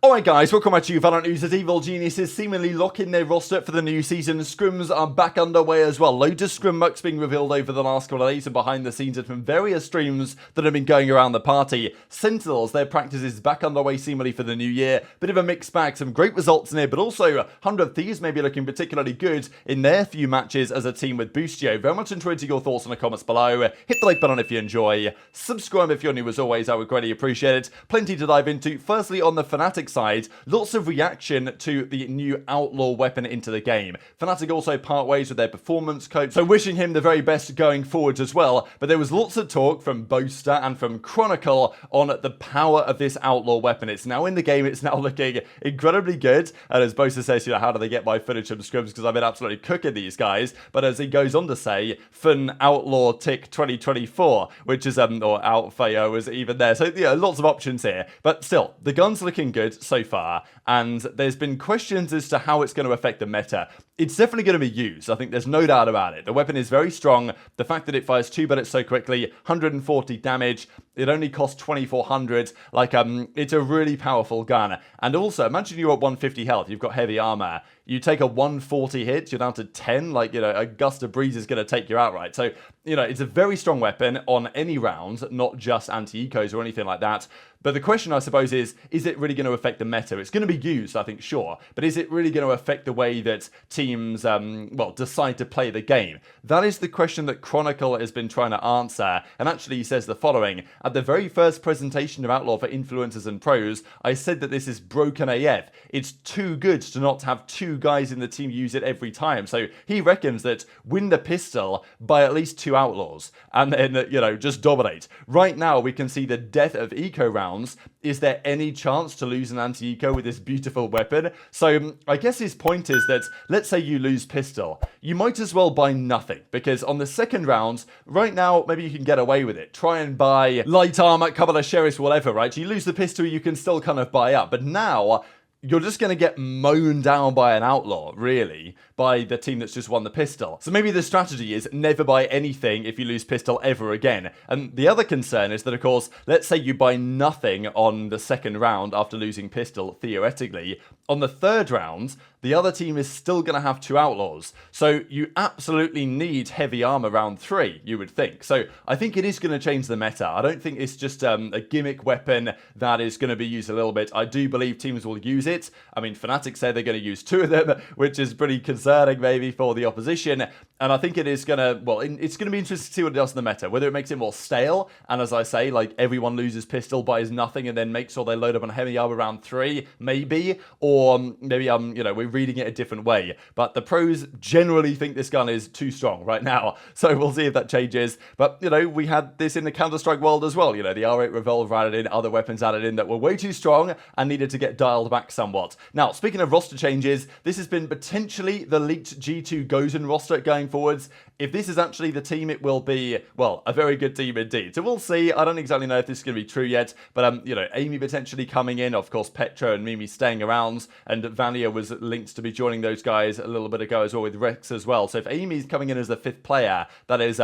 Alright guys, welcome back to VALORANT News as Evil Geniuses seemingly lock in their roster for the new season. Scrims are back underway as well. Loads of Scrimbux being revealed over the last couple of days and behind the scenes and from various streams that have been going around the party. Sentinels, their practice is back underway seemingly for the new year. Bit of a mixed bag, some great results in here, but also 100 Thieves may be looking particularly good in their few matches as a team with Boostio. Very much enjoyed your thoughts in the comments below. Hit the like button if you enjoy. Subscribe if you're new as always, I would greatly appreciate it. Plenty to dive into. Firstly, on the Fnatic side, lots of reaction to the new Outlaw weapon into the game. Fnatic also part ways with their performance coach, so wishing him the very best going forwards as well. But there was lots of talk from Boaster and from Chronicle on the power of this Outlaw weapon. It's now in the game, it's now looking incredibly good. And as Boaster says, how do they get my footage from Scrims? Because I've been absolutely cooking these guys. But as he goes on to say, Fun Outlaw Tick 2024, which is, or Outfao is even there. So, lots of options here. But still, the gun's looking good so far. And there's been questions as to how it's going to affect the meta. It's definitely going to be used. I think there's no doubt about it. The weapon is very strong. The fact that it fires 2 bullets so quickly, 140 damage, it only costs 2,400. It's a really powerful gun. And also, imagine you're at 150 health, you've got heavy armor. You take a 140 hit, you're down to 10, a gust of breeze is going to take you out, right? So, it's a very strong weapon on any round, not just anti-ecos or anything like that. But the question, I suppose, is it really going to affect the meta? It's going to be used, I think, sure. But is it really going to affect the way that teams, decide to play the game? That is the question that Chronicle has been trying to answer. And actually, he says the following. At the very first presentation of Outlaw for influencers and pros, I said that this is broken AF. It's too good to not have 2 guys in the team use it every time. So he reckons that win the pistol by at least 2 Outlaws. And then, just dominate. Right now, we can see the death of eco rounds. Is there any chance to lose an anti-eco with this beautiful weapon? So I guess his point is that, let's say you lose pistol, you might as well buy nothing, because on the second round, right now, maybe you can get away with it. Try and buy light armor, couple of sheriffs, whatever, right? You lose the pistol, you can still kind of buy up. But now, you're just going to get mown down by an outlaw, really, by the team that's just won the pistol. So maybe the strategy is never buy anything if you lose pistol ever again. And the other concern is that, of course, let's say you buy nothing on the second round after losing pistol, theoretically. On the third round, the other team is still going to have 2 outlaws. So you absolutely need heavy armor round 3, you would think. So I think it is going to change the meta. I don't think it's just a gimmick weapon that is going to be used a little bit. I do believe teams will use it. I mean, Fnatic say they're going to use 2 of them, which is pretty concerning maybe for the opposition. And I think it is going to, it's going to be interesting to see what it does in the meta. Whether it makes it more stale, and as I say, everyone loses pistol, buys nothing, and then makes sure they load up on heavy armor round 3, maybe. Or maybe, we're reading it a different way. But the pros generally think this gun is too strong right now. So we'll see if that changes. But, we had this in the Counter-Strike world as well. The R8 Revolver added in, other weapons added in that were way too strong and needed to get dialed back somewhat. Now, speaking of roster changes, this has been potentially the leaked G2 Gozen roster going forwards. If this is actually the team, it will be, a very good team indeed. So we'll see. I don't exactly know if this is going to be true yet. But, Amy potentially coming in. Of course, Petro and Mimi staying around. And Valia was linked to be joining those guys a little bit ago as well with Rex as well. So if Amy's coming in as the 5th player, that is,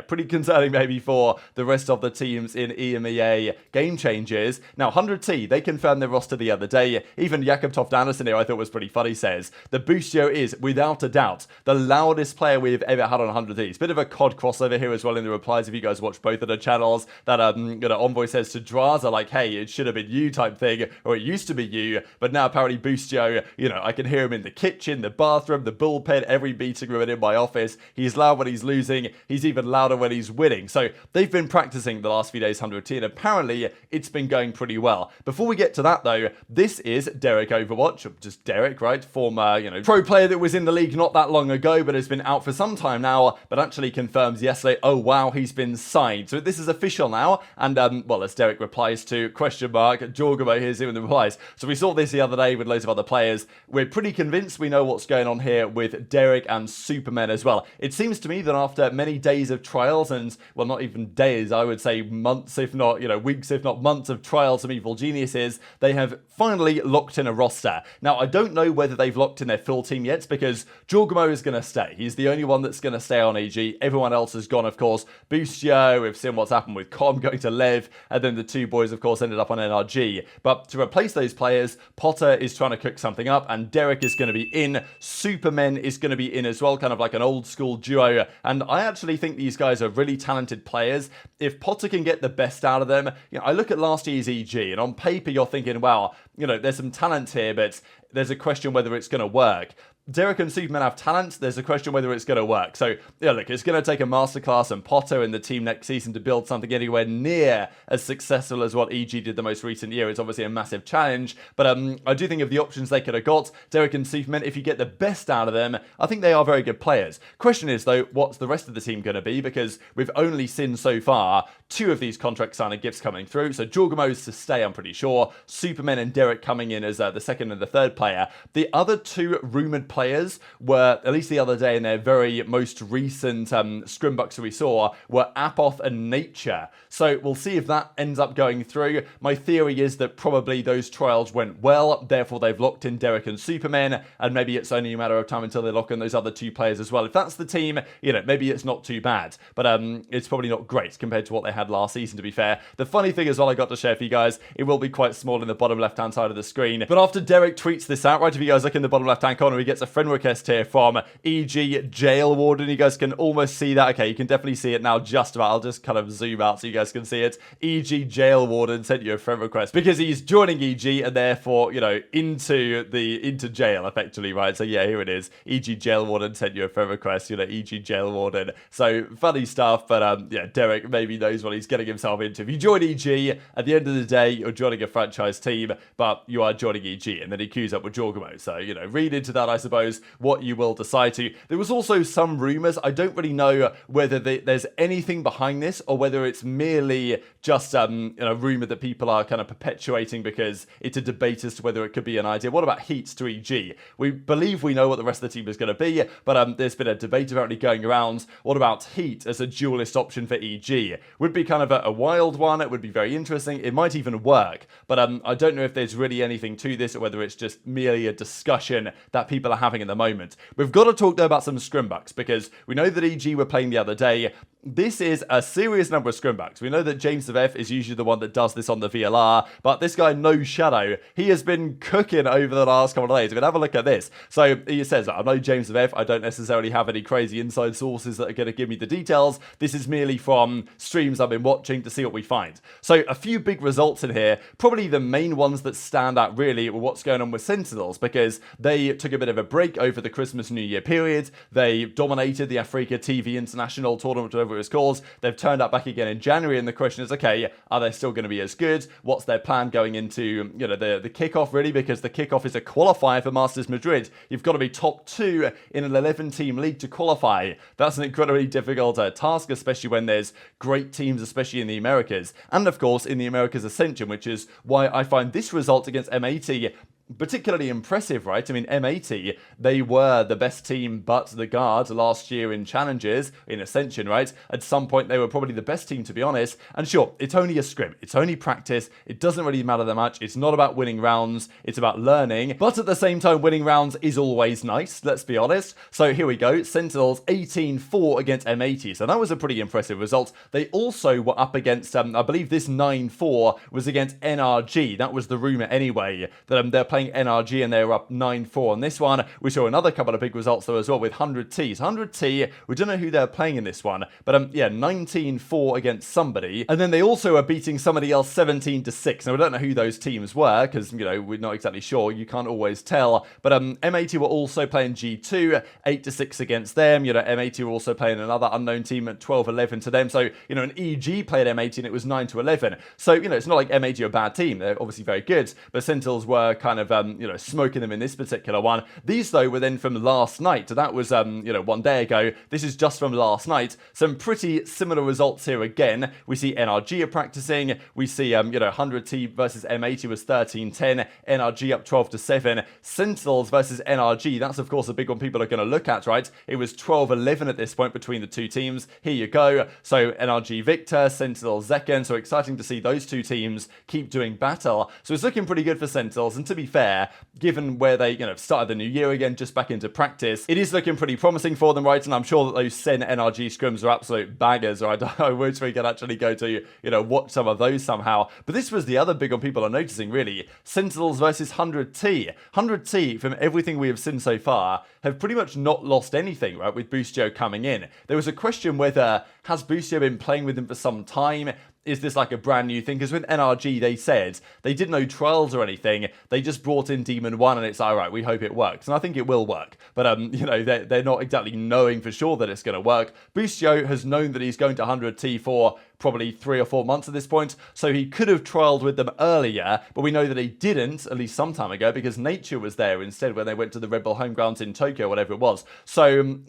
pretty concerning maybe for the rest of the teams in EMEA game changes. Now, 100T, they confirmed their roster the other day. Even Jakob Toft Anderson here I thought was pretty funny, says, the Boostio is, without a doubt, the loudest player we've ever had on 100T. It's a bit of a COD crossover here as well in the replies if you guys watch both of the channels. That Envoy says to Draza, hey, it should have been you type thing, or it used to be you, but now apparently Boostio, I can hear him in the kitchen, the bathroom, the bullpen, every meeting room and in my office. He's loud when he's losing. He's even louder when he's winning. So they've been practicing the last few days 100T, and apparently it's been going pretty well. Before we get to that though, this is Derek Overwatch, just Derek, right? Former, pro player that was in the league not that long ago, but has been out for some time now, but actually confirms yesterday, oh wow, he's been signed. So this is official now, and as Derek replies to question mark, Jorgamo here's him in the replies. So we saw this the other day with loads of other players. We're pretty convinced we know what's going on here with Derek and Superman as well. It seems to me that after many days of trials, and well, not even days, I would say months, if not, weeks, if not months of trials from Evil Geniuses, they have finally locked in a roster. Now, I don't know whether they've locked in their full team yet, because Jorgamo is going to stay. He's the only one that's going to stay on EG. Everyone else has gone, of course. Boostio, we've seen what's happened with Com going to Lev, and then the two boys, of course, ended up on NRG. But to replace those players, Potter is trying to cook something up, and Derek is going to be in. Superman is going to be in as well, kind of like an old school duo. And I actually think these guys are really talented players. If Potter can get the best out of them, I look at last year's EG, and on paper you're thinking, wow, there's some talent here, but there's a question whether it's going to work. Derek and Superman have talent. There's a question whether it's going to work. So, look, it's going to take a masterclass and Potter and the team next season to build something anywhere near as successful as what EG did the most recent year. It's obviously a massive challenge, but I do think of the options they could have got. Derek and Superman, if you get the best out of them, I think they are very good players. Question is, though, what's the rest of the team going to be? Because we've only seen so far 2 of these contract signing gifts coming through. So Jorgamo's to stay, I'm pretty sure. Superman and Derek coming in as the second and the third player. The other 2 rumoured players were, at least the other day in their very most recent Scrimbux we saw, were Apoth and Nature. So we'll see if that ends up going through. My theory is that probably those trials went well, therefore they've locked in Derek and Superman, and maybe it's only a matter of time until they lock in those other 2 players as well. If that's the team, maybe it's not too bad, but it's probably not great compared to what they had last season, to be fair. The funny thing as well I got to share for you guys, it will be quite small in the bottom left-hand side of the screen, but after Derek tweets this out, right, if you guys look in the bottom left-hand corner, he gets a friend request here from EG Jail Warden. You guys can almost see that. Okay, you can definitely see it now just about. I'll just kind of zoom out so you guys can see it. EG Jail Warden sent you a friend request because he's joining EG and therefore, into jail effectively, right? So yeah, here it is. EG Jail Warden sent you a friend request, EG Jail Warden. So funny stuff, but yeah, Derek maybe knows what he's getting himself into. If you join EG, at the end of the day, you're joining a franchise team, but you are joining EG, and then he queues up with Jorgamo. So, read into that, I suppose, what you will decide to. There was also some rumours. I don't really know whether there's anything behind this or whether it's merely just a rumour that people are kind of perpetuating because it's a debate as to whether it could be an idea. What about Heat to EG? We believe we know what the rest of the team is going to be, but there's been a debate apparently going around. What about Heat as a duelist option for EG? Would be kind of a wild one. It would be very interesting. It might even work, but I don't know if there's really anything to this or whether it's just merely a discussion that people are having at the moment. We've got to talk though about some Scrimbux because we know that EG were playing the other day. This is a serious number of Scrimbux. We know that James of F is usually the one that does this on the VLR, but this guy, No Shadow, he has been cooking over the last couple of days. We're going to have a look at this. So he says, I know James of F, I don't necessarily have any crazy inside sources that are going to give me the details. This is merely from streams I've been watching to see what we find. So a few big results in here. Probably the main ones that stand out really were what's going on with Sentinels, because they took a bit of a break over the Christmas New Year period. They dominated the Africa TV International Tournament, whatever it was called. They've turned up back again in January, and the question is, okay, are they still going to be as good? What's their plan going into the kickoff, really? Because the kickoff is a qualifier for Masters Madrid. You've got to be top 2 in an 11-team league to qualify. That's an incredibly difficult task, especially when there's great teams, especially in the Americas, and of course in the Americas Ascension, which is why I find this result against M80 particularly impressive, right? I mean, M80, they were the best team but the Guard last year in Challenges, in Ascension, right? At some point, they were probably the best team, to be honest. And sure, it's only a scrim. It's only practice. It doesn't really matter that much. It's not about winning rounds. It's about learning. But at the same time, winning rounds is always nice, let's be honest. So here we go. Sentinels 18-4 against M80. So that was a pretty impressive result. They also were up against, I believe this 9-4 was against NRG. That was the rumour anyway, that they're playing NRG and they were up 9-4 on this one. We saw another couple of big results though as well with 100T. So 100T, we don't know who they're playing in this one, but yeah, 19-4 against somebody. And then they also are beating somebody else 17-6. Now we don't know who those teams were because, we're not exactly sure. You can't always tell. But M80 were also playing G2, 8-6 against them. M80 were also playing another unknown team at 12-11 to them. So, an EG played M80 and it was 9-11. So, it's not like M80 are a bad team. They're obviously very good, but Sentinels were kind of of, smoking them in this particular one. These, though, were then from last night. That was, 1 day ago. This is just from last night. Some pretty similar results here again. We see NRG are practicing. We see, 100T versus M80 was 13-10. NRG up 12-7. Sentinels versus NRG. That's, of course, a big one people are going to look at, right? It was 12-11 at this point between the two teams. Here you go. So NRG Victor, Sentinels Zekken. So exciting to see those two teams keep doing battle. So it's looking pretty good for Sentinels. And to be fair, given where they, started the new year again, just back into practice, it is looking pretty promising for them, right? And I'm sure that those Sen NRG scrims are absolute baggers, right? I wish we could actually go to, watch some of those somehow. But this was the other big one people are noticing, really. Sentinels versus 100T. 100T, from everything we have seen so far, have pretty much not lost anything, right, with Boostio coming in. There was a question whether, has Boostio been playing with him for some time? Is this like a brand new thing? Because with NRG, they said they did no trials or anything. They just brought in Demon 1 and it's all right, we hope it works. And I think it will work. But, they're not exactly knowing for sure that it's going to work. Boostio has known that he's going to 100T for probably 3 or 4 months at this point, so he could have trialed with them earlier, but we know that he didn't, at least some time ago, because Nature was there instead when they went to the Red Bull home grounds in Tokyo, whatever it was. So,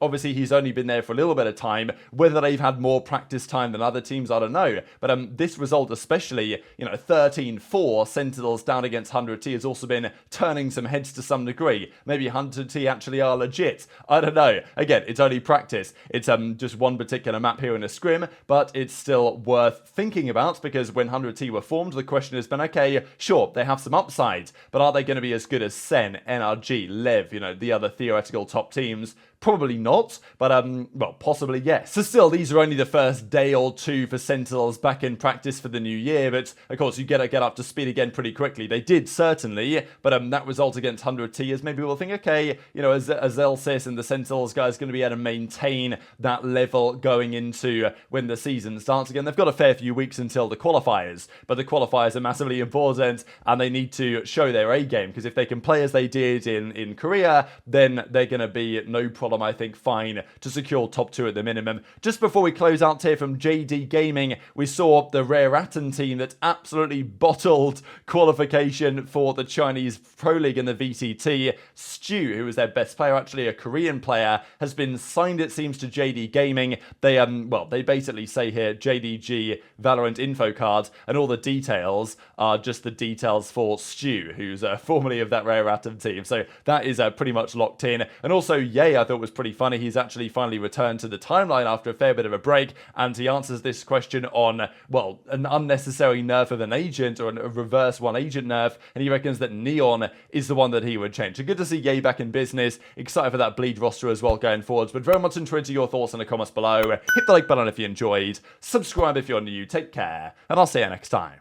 obviously he's only been there for a little bit of time. Whether they've had more practice time than other teams, I don't know. But this result especially, 13-4, Sentinels down against 100T has also been turning some heads to some degree. Maybe 100T actually are legit. I don't know. Again, it's only practice. It's just one particular map here in a scrim, but it's still worth thinking about, because when 100T were formed, the question has been, okay, sure, they have some upside, but are they going to be as good as Sen, NRG, Lev, the other theoretical top teams? Probably not, but possibly yes. So still, these are only the first day or two for Sentinels back in practice for the new year, but of course you get up to speed again pretty quickly. They did, certainly, but that result against 100T is maybe we'll think, okay, as Elsis and the Sentinels guys going to be able to maintain that level going into when the season starts again. They've got a fair few weeks until the qualifiers, but the qualifiers are massively important and they need to show their A game, because if they can play as they did in Korea, then they're going to be no problem, I think, fine to secure top 2 at the minimum. Just before we close out here from JD Gaming, we saw the Rare Atten team that absolutely bottled qualification for the Chinese Pro League in the VCT. Stu, who was their best player, actually a Korean player, has been signed, it seems, to JD Gaming. They basically say here Gen.G Valorant info card, and all the details are just the details for Stu, who's formerly of that Rare Atten team. So that is pretty much locked in. And also Ye, I thought was pretty funny. He's actually finally returned to the timeline after a fair bit of a break, and he answers this question on, an unnecessary nerf of an agent, or a reverse one agent nerf, and he reckons that Neon is the one that he would change. So good to see Ye back in business. Excited for that bleed roster as well going forwards, but very much interested in your thoughts in the comments below. Hit the like button if you enjoyed, subscribe if you're new, take care, and I'll see you next time.